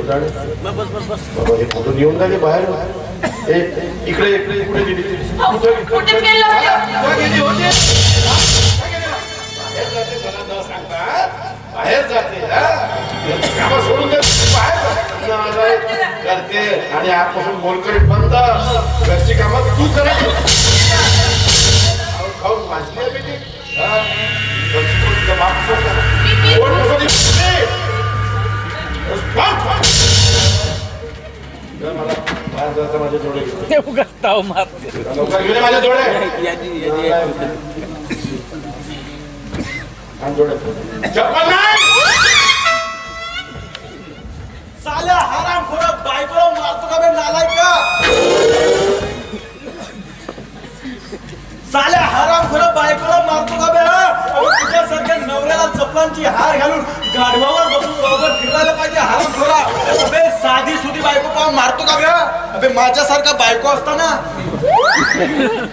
बस बस बस बाबा हे फोटो घेऊन जा बाहेर इकडे इकडे कुठे गेली कुठे गेली होती? बाहेर जाते मला न सांगता बाहेर जाते कामं सोडून दे बाहेर करते आणि आजपासून मोलकरीत बंद घरची कामं तू करायची खाऊन वाचली आहे बेटी माझे जोडे घेऊन माझे जोडे चप्पल नाही साल्या हराम खोरा बायकोला मारतो का बे नालायका साल्या हराम खोरा बायकोला मारतो का बे तुझ्यासारख्या नवऱ्याला चपलांची हार घालून गाढवावर बसून बरोबर फिरायला पाहिजे हराम खोरा अबे साधी सुधी बायको पाहून मारतो का बे अबे माझ्यासारखा बायको असताना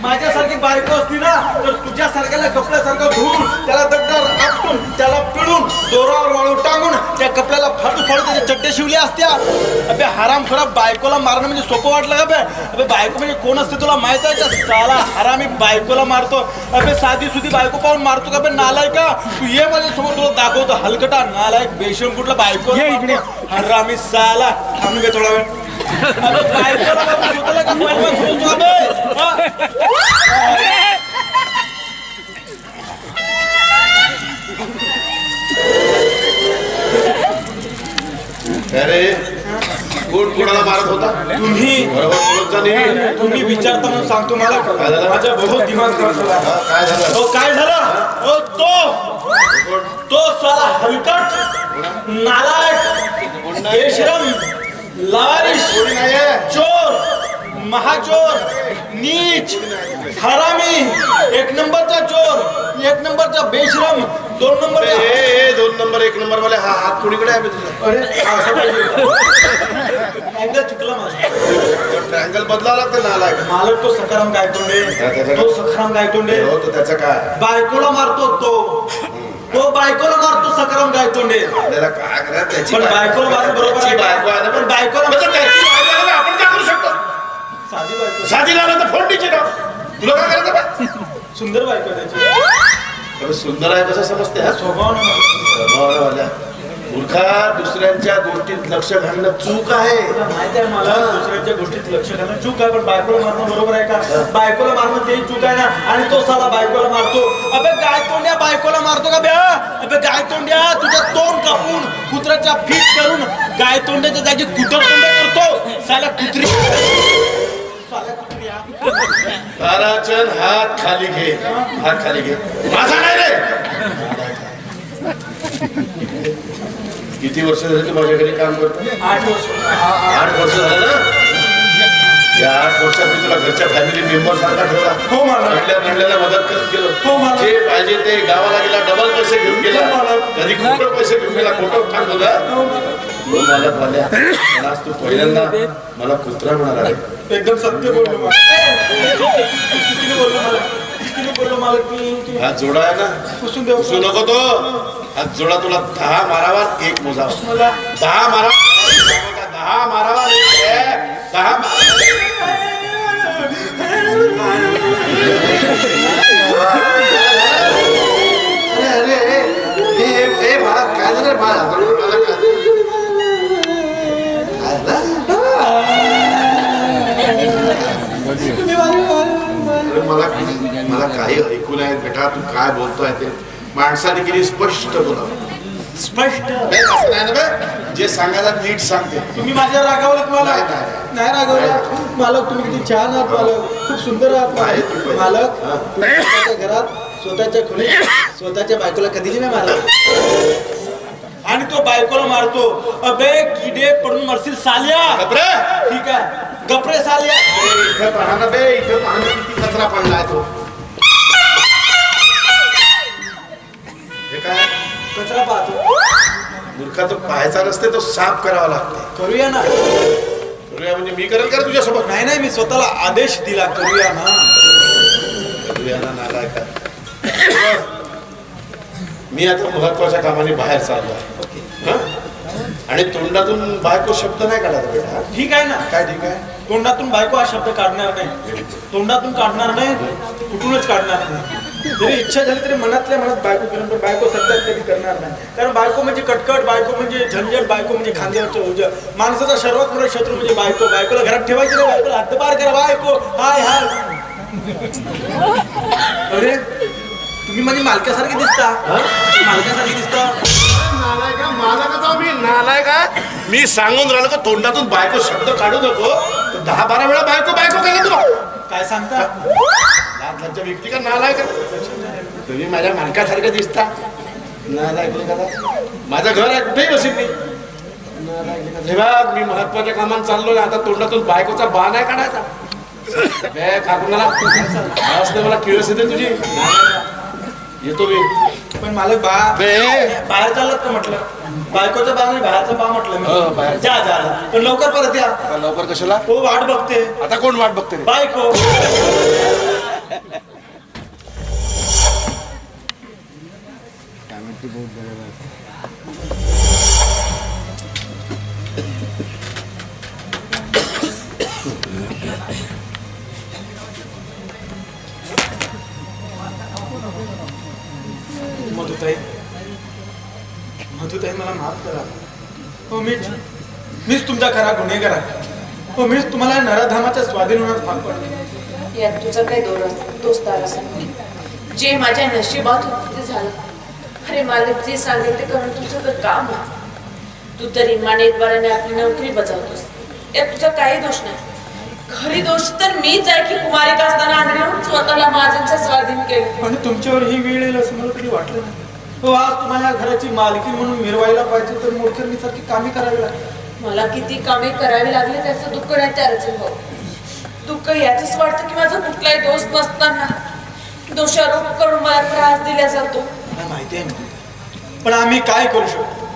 माझ्यासारखी बायको असती ना तर तुझ्यासारख्याला कपड्यासारखं धुवून त्याला दगडावर आपटून त्याला पिळून दोरावर वाळू टांगून त्या कपड्याला फाडू त्याचे चड्डे शिवले असत्या अबे हराम खराब बायकोला मारणं म्हणजे सोपं वाटलं का बे अबे बायको म्हणजे कोण असते तुला माहित आहे का साला हरामी बायकोला मारतो अबे साधी सुधी बायको पाहून मारतो का बे नालायका तू ये माझ्या समोर तुला दाखवतो हलकटा नालायक बेशरम कुठला बायको हरामी साला थांब बे थोडा वेळ अरे कोण कोणाला मारत होता तुम्ही बरोबर तुम्ही विचारता म्हणून सांगतो मला माझ्या बहुत दिमाग काय झालं काय झालं तो साला हलकट नालायक बेशरम लावारिश चोर महाचोर नीच हरामी एक नंबरचा चोर एक नंबरचा बेशरम दोन नंबर एक नंबर वाले हा हात कोणीकडे आहे अँगल चुकला माझा ट्रँगल बदलावा लागतं नालायक मालक तो सखाराम गायतोंडे हो तो त्याचं काय बायकोला मारतो तो बायकोला मारतो सखाराम गायतोंडे आपल्याला काय करायचं त्याची पण बायकोला मारतो बरोबर आहे बायको आहे ना पण बायकोला म्हणजे त्याची बायको आहे ना, आपण काय करू शकतो साधी बायको साधी लागलं तर फोडणीची नाव तुला काय करायचं बा? सुंदर बायको आहे त्याची अरे सुंदर आहे कसं समजते हा स्वभाव मूर्खा दुसऱ्यांच्या गोष्टीत लक्ष घालणं चूक आहे माहिती आहे मला दुसऱ्यांच्या गोष्टीत लक्ष घालणं चूक आहे पण बायकोला मारणं बरोबर आहे का बायकोला मारणं ते चूक आहे ना आणि तो साला बायकोला मारतो अबे गायतोंड्या बायकोला मारतो का बे अबे गायतोंड्या तुझं तोंड कापून कुत्र्याच्या फीट करून गायतोंड्याच्या जागी कुत्रतोंड करतो साला कुत्री ताराचंद हात खाली घे माझा नाही रे किती वर्ष झाली तू माझ्या घरी काम करतो 8 वर्ष झालं ना या 8 वर्षात मी तुला घरच्या फॅमिली मेंबर सारखा ठेवला हो मला नडल्याला मदत करत गेलो हो मला जे पाहिजे ते गावाला गेला डबल पैसे घेऊन गेला कधी खोटं पैसे घेऊन गेला खोटं काम होता मला झाल्या पण आज तू पहिल्यांदा मला कुत्रा म्हणाला एकदम सत्य बोललो मला की हा जोडा आहे ना पुसून देऊ पुसू नको तो हा जोडा तुला 10 मारावा 1 मोजावा 10 मारावा 10 मला काय झालं मला काही ऐकू नाही बेटा तू काय बोलतोय ते माणसाने केली स्पष्ट बोलावं स्पष्ट असं नाही ना बे जे सांगायला नीट सांगते तुम्ही माझ्या रागावलात मला नाही रागावलात मालक तुम्ही किती छान आहात मालक खूप सुंदर आहात मालक तुम्ही स्वतःच्या घरात स्वतःच्या खोलीत स्वतःच्या बायकोला कधीच नाही मारत आणि तो बायकोला मारतो अबे किडे पडून मरशील साल्या गप्रे ठीक आहे गप्रे साल्या इथं पाहणं बे इथं पाहणं किती कचरा पडलाय तो हे काय कचरा पाहतो मूर्खा तो पाहायचा नसते तो साफ करावा लागते करूया ना करूया म्हणजे मी करेल का तुझ्यासोबत नाही मी स्वतःला आदेश दिला करूया ना नालाय का मी आता महत्वाच्या कामाने बाहेर चाललो आणि तोंडातून बायको शब्द नाही काढायचा बेटा. ठीक आहे ना. काय ठीक आहे? तोंडातून बायको हा शब्द काढणार नाही, तोंडातून काढणार नाही, कुठूनच काढणार नाही. जरी इच्छा झाली तरी मनातल्या मनात बायको करून, पण बायको सत्यात कधी करणार नाही. कारण बायको म्हणजे कटकट, बायको म्हणजे झंझट, बायको म्हणजे खांद्यावरचं ओझं. माणसाचा सर्वात मोठा शत्रू म्हणजे बायको. बायकोला घरात ठेवायची नाही, बायकोला हद्दपार करा. बायको हाय हाय. अरे तुम्ही म्हणजे मालकासारखे दिसता, मालकासारखे दिसता. मी सांगून राहिलो का तोंडातून बायको शब्द काढू नको, तर 10-12 वेळा बायको बायको केला तुला. काय सांगता? लाजच्या व्यक्ती का नालायक? तुम्ही माझ्या मालकासारखं दिसता. नालायक का? माझं घर आहे, कुठेही बसेल मी. मी महत्वाच्या कामात चाललो, आता तोंडातून बायकोचा बा नाही काढायचा. मला किळस येते तुझी. येतो मी. पण मालक बाहेर चाललात का म्हटलं? बायकोचा बा नाही, बाहेरचा बा म्हटलं मी. बाहेर. जा जा, पण लवकर परत या. आता लवकर कशाला? हो वाट बघते. आता कोण वाट बघते? बायको. मधुताई मला माफ करा. हो मीच तुमचा खरा गुन्हेगार आहे. हो मीच तुम्हाला नराधामाच्या स्वाधीन होण्यास भाग पडले. यात तुझा काही दोस्त आला जे माझ्या नशिबात होत ते झालं. अरे मालक जे सांगेल ते करून तुझं तर काम आहे. तू तर इमानदारीने आपली नोकरी बजावतोस, यात तुझा काही दोष नाही. खरी दोष तर मीच आहे की कुमारिक असताना आंधळी स्वतःला माझ्यांच्या स्वाधीन केलं. पण तुमच्यावर ही वेळ येईल असं मला कधी वाटलं नाही. हो आज तुम्हाला घराची मालकी म्हणून मिरवायला पाहिजे तर मूर्खनीसारखी कामे करावी लागली. मला किती कामे करावी लागले त्याचं दुःख नाही त्याच भाऊ. दुःख याचंच वाटतं की माझा कुठलाही दोष नसताना दोषारोप करून मला त्रास दिला जातो. मला माहिती आहे ना, पण आम्ही काय करू शकतो?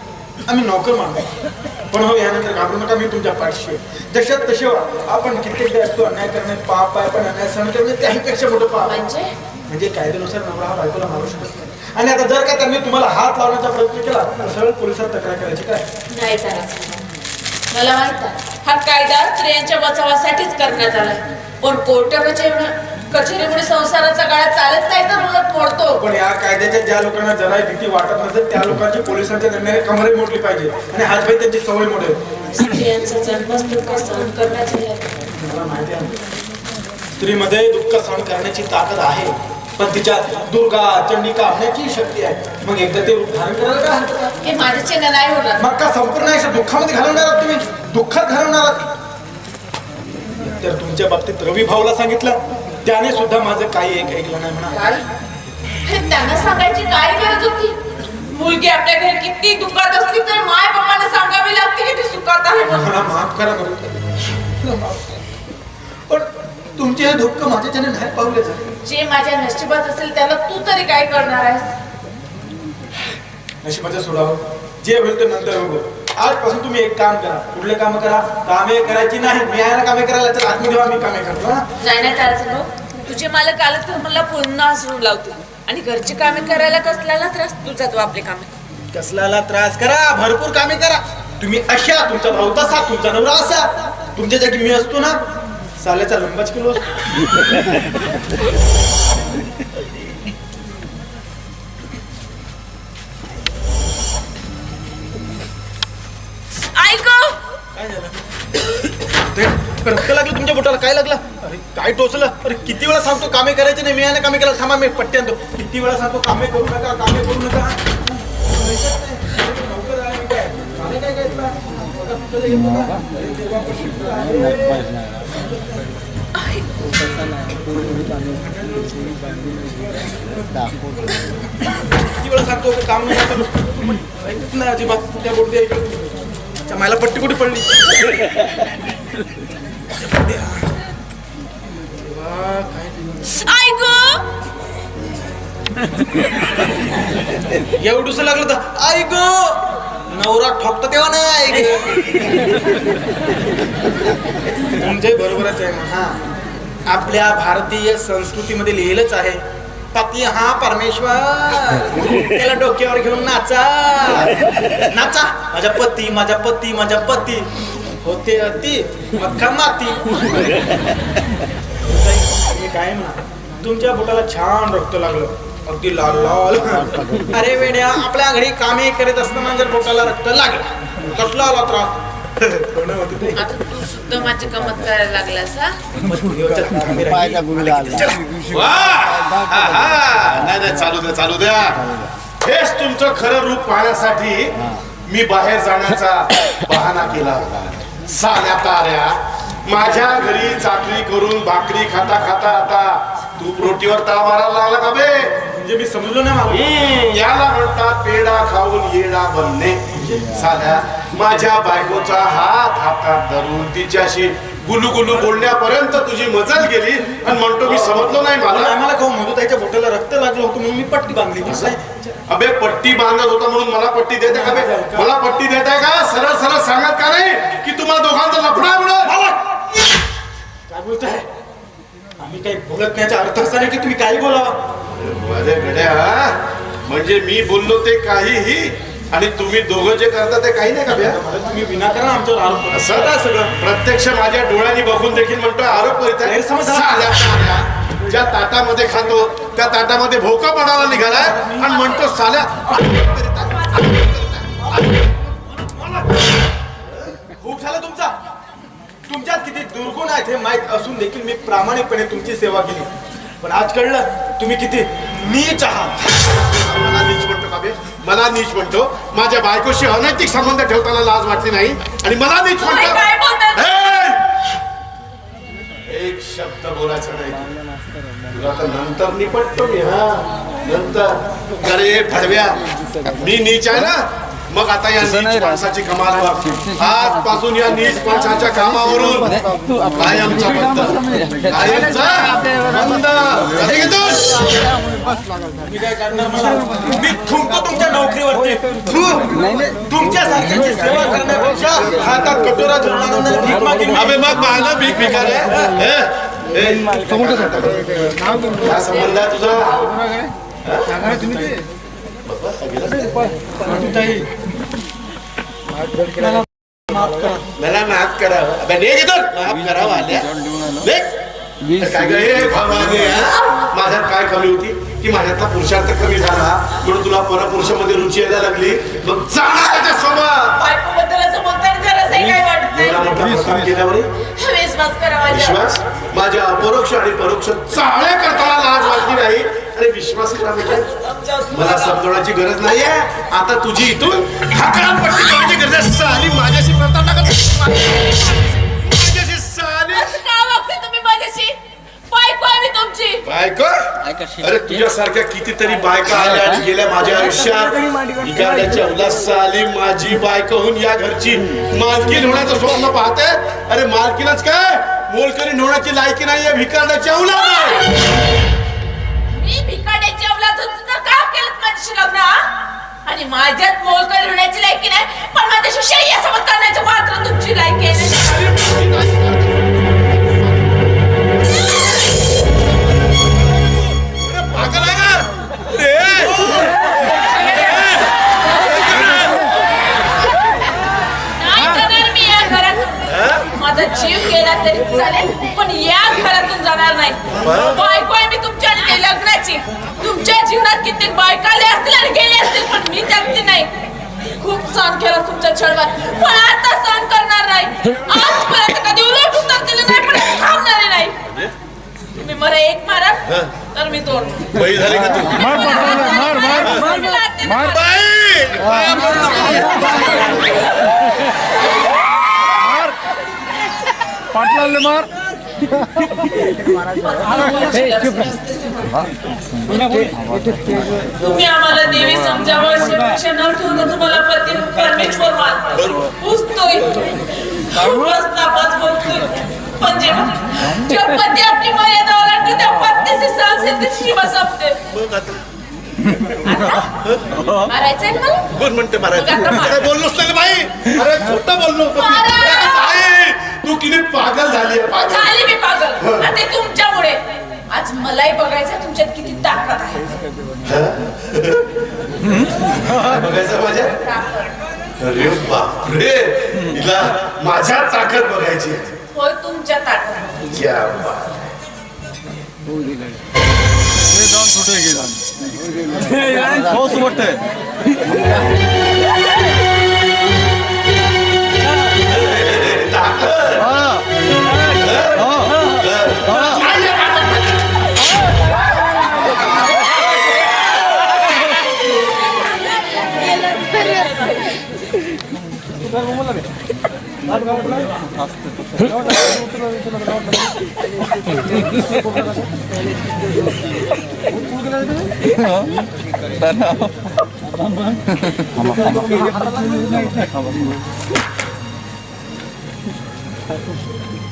आम्ही नोकर मानतो. पण हो यानंतर घाबरू नका, मी तुमच्या पाठशी आहे. जशात तसे आपण कित्येकदा असतो अन्याय करणे पाप आहे, पण अन्याय सहन करणे त्याहीपेक्षा मोठं पाप म्हणजे कायद्यानुसार नवरा हा बायकोला मारू शकत नाही. आणि आता जर का त्यांनी तुम्हाला हात लावण्याचा प्रयत्न केला तर सरळ पोलिसात तक्रार करायची. काय नाही करायचं. मला माहित आहे हा कायदा स्त्रियांच्या बचावासाठीच करण्यात आलाय, पण कचेरीमुळे संसाराचा गाळा चालत नाही तर उलट मोडतो. पण या कायद्याच्या ज्या लोकांना जरा भीती वाटत नसेल त्या लोकांची पोलिसांच्या दरम्यान कमरे मोडली पाहिजे आणि हातभाई त्यांची सवय मोडेल. स्त्रियांचा जन्मच दुःख सहन करण्याचे मला माहिती आहे स्त्रीमध्ये दुःख सहन करण्याची ताकद आहे, पण तिच्यात दुर्गा चंडिका होण्याची शक्ती आहे. मग एकदा ते रूप धारण करायला काय हरकत आहे? हे माझ्याचे नाही होणार. मग का संपूर्ण आयुष्य दुःखामध्ये घालवणार आहात तुम्ही? दुःखात घालवणार आहात. तर तुमच्या बाबतीत रवी भाऊला सांगितलं, त्याने सुद्धा माझं काही ऐकलं नाही म्हणा. काय त्यांना सांगायची काय गरज होती? मुलगी आपल्या घरी किती दुःखात असली तर माय बापाने सांगावी लागते की ती सुखात आहे. मला माफ करा पण तुमचे हे दुःख माझ्याच्याने नाही पावले जाते. जे माझ्या नशिबात असेल त्याला तू तरी काय करणार आहेस? नशिबाचं सोडावं, जे होईल ते नंतर होईल. आजपासून तुम्ही एक काम करा. कुठले काम करा? कामे करायची नाही. मी आहे ना कामे करायला, तर आत्मी देवा मी कामे करतो. नाही त्याचं तुझे मालक आलं तर मला पुन्हा हसरून लावतील आणि घरची कामे करायला कसल्याला त्रास तुझा तो आपले कामे कसल्याला त्रास करा, भरपूर कामे करा. तुम्ही अशा, तुमचा भाऊ तसा, तुमचा नवरा असा. तुमच्या जागी मी असतो ना, साल्याचा लंबाच किलो असतो. काय झालं? रक्त लागलं तुमच्या बोटाला? काय लागलं? अरे काय टोचलं? अरे किती वेळा सांगतो कामे करायचे नाही. मी याने कामे केला. थांबा मी पट्टी आणतो. किती वेळा सांगतो कामे करू नका, कामे करू नका. किती वेळा सांगतो काम नाही करू. ऐकत नाही अजिबात. त्या बोलते ऐकत. मला पट्टी कुठे पडली? एवढंच लागलं तर आई गो नवरा ठोकतो तेव्हा नाही. तुमचे बरोबरच आहे. हा आपल्या भारतीय संस्कृतीमध्ये लिहिलंच आहे पती हा परमेश्वर, त्याला डोक्यावर घेऊन नाचा नाचा, माझा पती माझा पती माझा पती, होते अति अख्खा माती. मी काय म्हणा, तुमच्या बोटाला छान रक्त लागलं, अगदी लाल लाल. अरे वेड्या, आपल्या घरी कामे करीत असताना जर बोटाला रक्त लागलं, कसला आला त्रास. आता तू सुद्धा माझी गमत करायला लागलास हा? नाही चालू द्या चालू द्या. हेच तुमचं खरं रूप पाहण्यासाठी मी बाहेर जाण्याचा बहाणा केला होता. साऱ्या ताऱ्या माझ्या घरी चाकरी करून भाकरी खाता खाता आता तू रोटीवर ताव मारायला लागला का बे? म्हणजे मी समजलो नाही मला. याला म्हणतात पेढा खाऊन येडा बनणे. साध्या माझ्या बायकोचा हात हातात धरून तिच्याशी गुलू गुलू बोलण्यापर्यंत तुझी मजल गेली आणि म्हणतो मी समजलो नाही मला. मला खाऊ म्हणतो त्याच्या बोटाला रक्त लागलं होतं म्हणून मी पट्टी बांधली. अबे पट्टी बांधत होता म्हणून मला पट्टी देते का बे? मला पट्टी देताय का? सरळ सरळ सांगत का नाही की तुम्हाला दोघांचा लफडा आहे म्हणून? काय बोलताय? आम्ही काही बोलत नाहीचा अर्थ असा नाही की तुम्ही काही बोलावा. माझ्या गड्या, म्हणजे मी बोललो ते काहीही आणि तुम्ही दोघं जे करता ते काही नाही का बे? तुम्ही विनाकारण आमच्यावर आरोप करता. असं सगळं प्रत्यक्ष माझ्या डोळ्यांनी बघून देखील म्हणतोय आरोप करीत आहे. साल्या साल्या, ज्या ताटामध्ये खातो त्या ताटामध्ये भोका पडायला निघालाय आणि म्हणतो साल्या. खूप झालं तुमचा. तुमच्यात किती दुर्गुण आहेत हे माहीत असून देखील मी प्रामाणिकपणे तुमची सेवा केली, पण आज कळलं तुम्ही किती नीच आहात. मला नीच म्हणतो का बे? मला नीच म्हणतो? माझ्या बायकोशी अनैतिक संबंध ठेवताना लाज वाटली नाही आणि मला नीच म्हणतो? काय बोलतात? एक शब्द बोलायचा नाही तुला तर नंतर निपटतो मी. हा नंतर. अरे भडव्या, मी नीच आहे ना, मग आता या नीच माणसाची कमाल बघ. आजपासून या नीच माणसाच्या कामावरून कायमचा बंद. कायमचा बंद. कधी घेतो? मी काय करणार? मला मी थुंकतो तुमच्या नोकरीवरती. तुमच्या सारख्याची सेवा करण्यापेक्षा हातात कटोरा धरून आणून भीक मागेन. अबे मग माझा भीक भिकार आहे. काय संबंध आहे तुझा? मला माफ करावं. अबे नाही घेतो माफ करावं आल्या. काय गे भवानी, माझ्यात काय कमी होती की माझ्यातला पुरुषार्थ कमी झाला म्हणून तुला परपुरुषामध्ये रुची यायला लागली. मग जाणार त्याच्यासोबत. बायकोबद्दल असं बोलताना जरासही काय वाटत नाही. एवढा मोठा प्रकार केल्यावर विश्वास करा माझ्यावर. विश्वास माझ्या अपरोक्ष आणि परोक्ष चाळे करताना लाज वाटली नाही. अरे विश्वास करा म्हणजे मला समजवण्याची गरज नाहीये. आता तुझी इथून हकालपट्टी करायची गरज आहे. साली माझ्याशी प्रतारणा करतो. माझ्याशी साली का वागते तुम्ही माझ्याशी? बायको आहे मी तुमची. बायको? अरे तुझ्यासारख्या कितीतरी बायका आल्या आणि गेल्या माझ्या आयुष्यात. इकडच्या उल्हास आली माझी बायको होऊन या घरची मालकीन होण्याचं स्वप्न पाहते. अरे मालकीनच काय, मोलकरी होण्याची लायकी नाहीये. भिकारण्याची औलाद आहे. मी भिकाड्याची अवलाद होती तर का केलं माझ्याशी लग्न? आणि माझ्यात मोलकरी होण्याची लायकी नाही, पण माझ्याशी शय्यासोबत करण्याची मात्र तुमची लायकी आहे. माझा जीव गेला तरी चालेल, पण या घरातून जाणार नाही. बायको आहे मी तुमच्या आणि ते लग्नाची. तुमच्या जीवनात कित्येक बायका आले असतील आणि गेले असतील, पण मी त्यातली नाही. खूप सहन केला तुमच्या छळवर, पण आता सहन करणार नाही. आजपर्यंत कधी उलट उत्तर दिलं नाही, पण थांबणार नाही. तुम्ही मला एक मारा तर मी दोन. बाई झाली का तू? पाटलाले मार. तुम्ही आम्हाला देवी समजावं अशी अपेक्षा न ठेवता तुम्हाला पती परमेश्वर मानतो. पुजतोय, खूपच नापास बोलतोय. पण जेव्हा पती आपली मर्यादा ओलांडते तेव्हा पत्नीची सहनशीलतेची सीमा संपते. मारायचंय ना मला? कोण म्हणते मारायचं? काय बोललोच नाही बाई. अरे खोटं बोललो होतो. मारा. तू किती पागल झाली आहे. झाली मी पागल, आणि ते तुमच्यामुळे. आज मलाही बघायचं तुमच्यात किती ताकद आहे. बघायचं माझ्या. ताकद अरे बापरे, हिला माझ्या ताकद बघायची. होय, तुमच्या ताकद. क्या बात. हो सुबटतंय.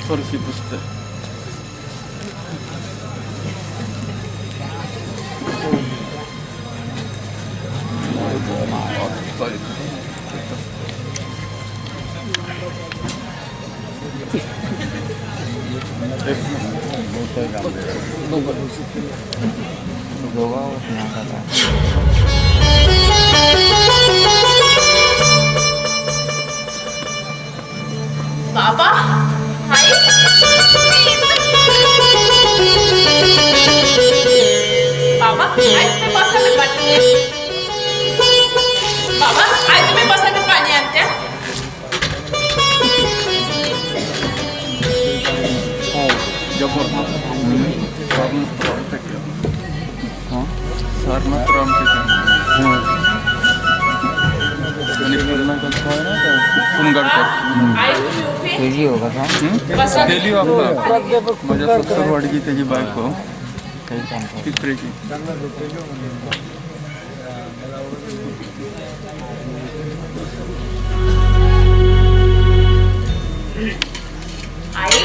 थोडीशी पुस्तक बाबा, आई. बाबा, आई तुम्ही बसा मी पाणी. बाबा, आई तुम्ही बसा मी पाणी आणते. आई तुम्ही उभी. बसा. गेली माझ्या सत्तरवाडीची त्याची बायको तिसरीची. आई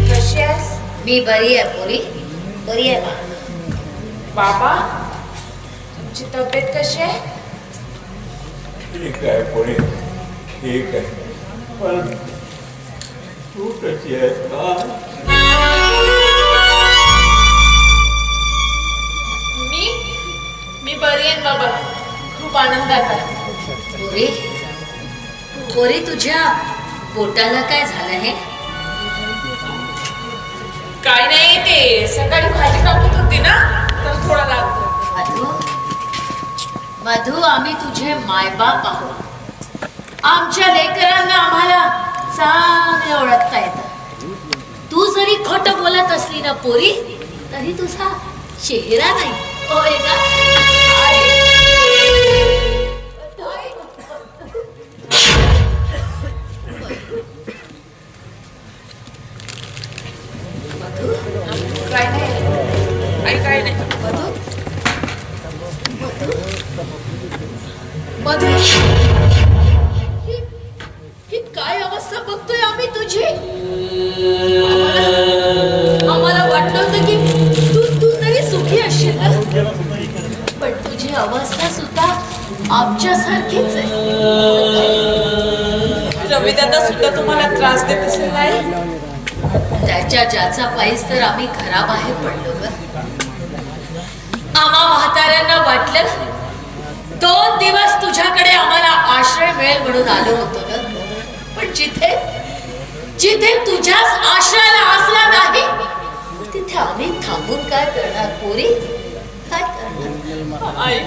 कशी आहेस? मी बरी आहे पोरी, बरी आहे बा. बाबा, तुमची तब्येत कशी आहे? ठीक आहे पोरी, ठीक आहे. पण तू कशी आहेस का? मी बरी आहे बाबा, खूप आनंदात आहे. पोरी, पोरी तुझ्या पोटाला काय झालं हे? काय नाही, ते सकाळी भाजी कापत होती ना, तर थोडा लागतो. मधू, मधू, आम्ही तुझे मायबाप आहोत. आमच्या लेकरांना आम्हाला चांगलं ओळखता येतं. तू जरी खोटं बोलत असली ना पोरी, तरी तुझा चेहरा नाही होय का? मधू, काय नाही आई, काय नाही. मधू, मधू, ही काय अवस्था बघतोय आम्ही तुझी. आम्हाला वाटलं होतं की तू तरी सुखी असशील ना, पण तुझी अवस्था सुद्धा आमच्यासारखीच आहे. रविदादा सुद्धा तुम्हाला त्रास देत असेल नाही? त्याच्या ज्याचा पायीच तर आम्ही घराबाहेर पडलो ग. आम्हा म्हाताऱ्यांना वाटलं 2 दिवस तुझ्याकडे आम्हाला आश्रय मिळेल म्हणून आलो होतो ग. पण जिथे जिथे तुझ्याच आश्रयाला असला नाही, तिथे आम्ही थांबून काय करणार पोरी, काय करणार? आई,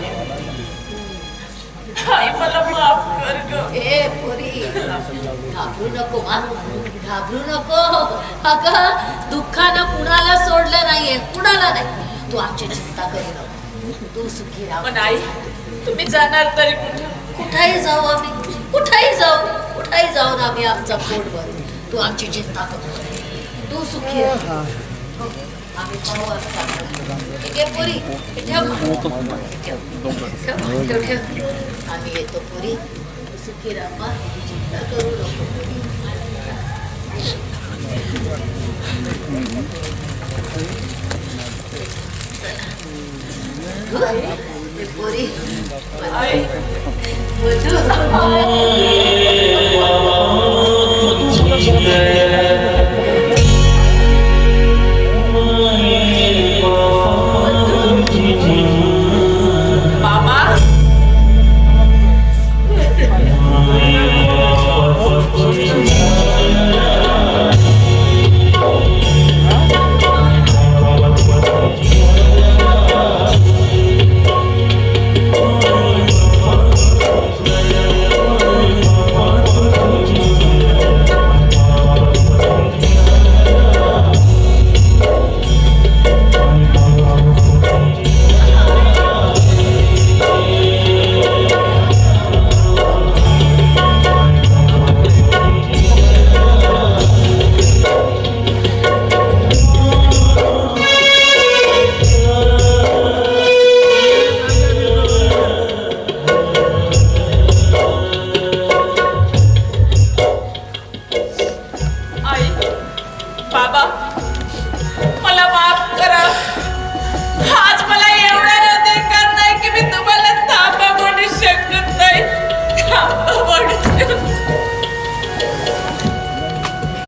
आई मला माफ कर ग. ए पोरी, घाबरू नको मा, घाबरू नको. अगं, दुःखानं कुणाला सोडलं नाहीये, कुणाला नाही. तू आमची चिंता करू नको, तू सुखी राहा. पण आई, तुम्ही जाणार तरी कुठे? कुठेही जाऊ आम्ही, कुठेही जाऊ, कुठेही जाऊन आम्ही आमचा पोट भरू. तू आमची चिंता करू नको, तू सुखी राहा. आम्ही पाहू आता. ठीक आहे पोरी, हे ठेव मग. ठेव, ठेव. आम्ही येतो पोरी, तू सुखी राहा, चिंता करू नको पोरी. पोरी, आई, मधू.